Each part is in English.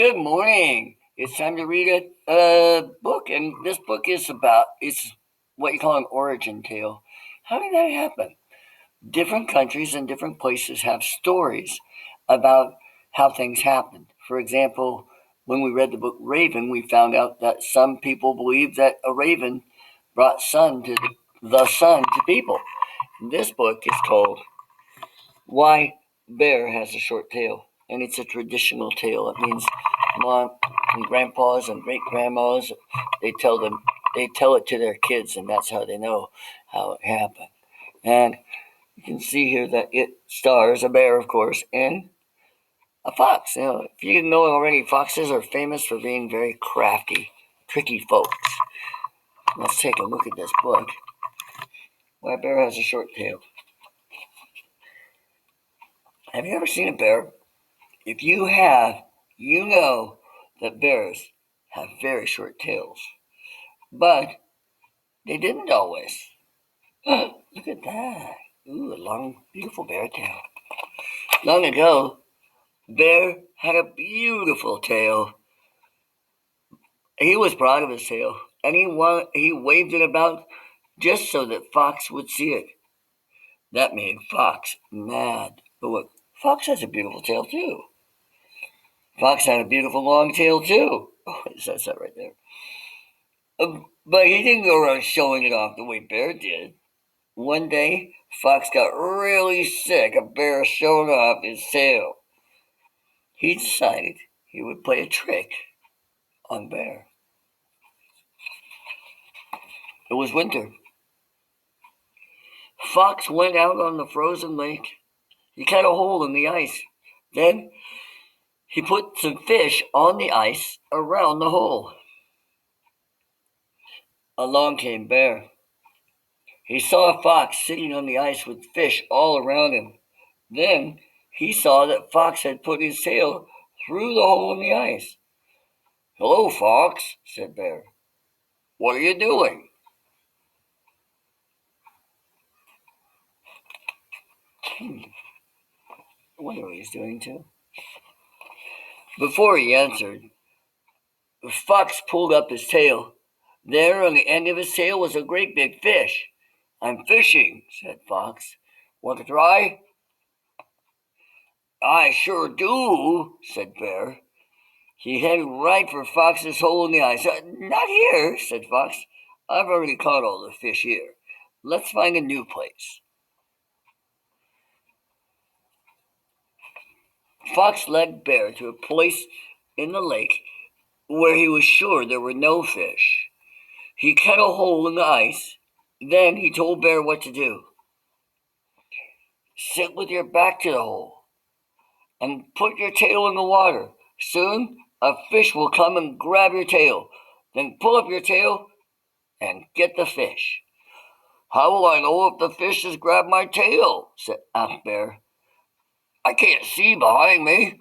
Good morning. It's time to read a book, and this book is it's what you call an origin tale. How did that happen? Different countries and different places have stories about how things happened. For example, when we read the book Raven, we found out that some people believe that a raven brought the sun to people. This book is called Why Bear Has a Short Tail, and it's a traditional tale. It means mom and grandpas and great grandmas they tell it to their kids, and that's how they know how it happened. And you can see here that it stars a bear, of course, and a fox. If you didn't know already, foxes are famous for being very crafty, tricky folks. Let's take a look at this book. Why Bear Has a Short Tail. Have you ever seen a bear? If you have, you know that bears have very short tails. But they didn't always. Look at that. Ooh, a long, beautiful bear tail. Long ago, Bear had a beautiful tail. He was proud of his tail, and he waved it about just so that Fox would see it. That made Fox mad. But look, Fox has a beautiful tail too. Fox had a beautiful long tail too. Oh, it says that right there. But he didn't go around showing it off the way Bear did. One day, Fox got really sick of Bear showing off his tail. He decided he would play a trick on Bear. It was winter. Fox went out on the frozen lake. He cut a hole in the ice. Then he put some fish on the ice around the hole. Along came Bear. He saw Fox sitting on the ice with fish all around him. Then he saw that Fox had put his tail through the hole in the ice. "Hello, Fox," said Bear. "What are you doing?" I wonder what he's doing too. Before he answered, Fox pulled up his tail. There on the end of his tail was a great big fish. "I'm fishing," said Fox. "Want to try?" "I sure do," said Bear. He headed right for Fox's hole in the ice. "Not here," said Fox. "I've already caught all the fish here. Let's find a new place." Fox led Bear to a place in the lake where he was sure there were no fish. He cut a hole in the ice. Then he told Bear what to do. "Sit with your back to the hole and put your tail in the water. Soon a fish will come and grab your tail. Then pull up your tail and get the fish." "How will I know if the fish has grabbed my tail?" asked Bear. "I can't see behind me."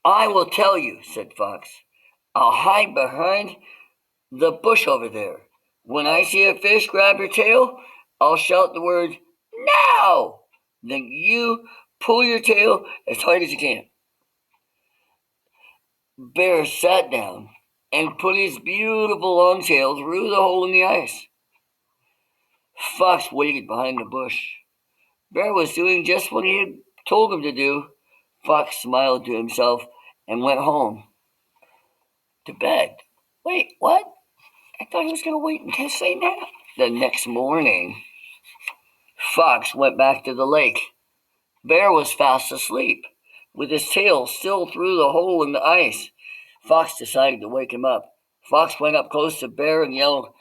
"I will tell you," said Fox. "I'll hide behind the bush over there. When I see a fish grab your tail, I'll shout the word 'Now!' Then you pull your tail as hard as you can." Bear sat down and put his beautiful long tail through the hole in the ice. Fox waited behind the bush. Bear was doing just what he had told him to do. Fox smiled to himself and went home to bed. Wait, what? I thought he was going to wait until say now. The next morning, Fox went back to the lake. Bear was fast asleep, with his tail still through the hole in the ice. Fox decided to wake him up. Fox went up close to Bear and yelled,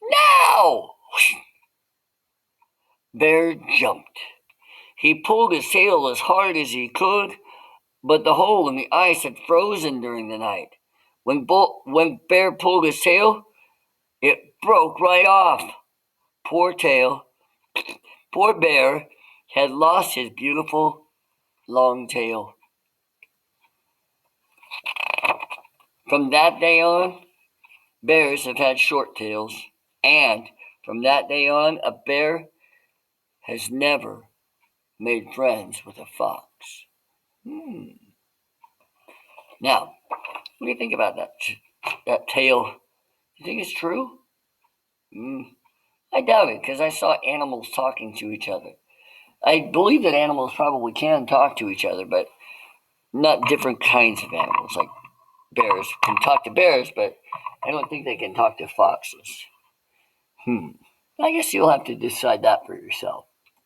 "Now!" Bear jumped. He pulled his tail as hard as he could, but the hole in the ice had frozen during the night. When Bear pulled his tail, it broke right off. Poor tail, poor Bear had lost his beautiful long tail. From that day on, bears have had short tails, and from that day on, a bear has never made friends with a fox. Now, what do you think about that tale? You think it's true? I doubt it because I saw animals talking to each other. I believe that animals probably can talk to each other, but not different kinds of animals. Like bears can talk to bears, but I don't think they can talk to foxes. I guess you'll have to decide that for yourself.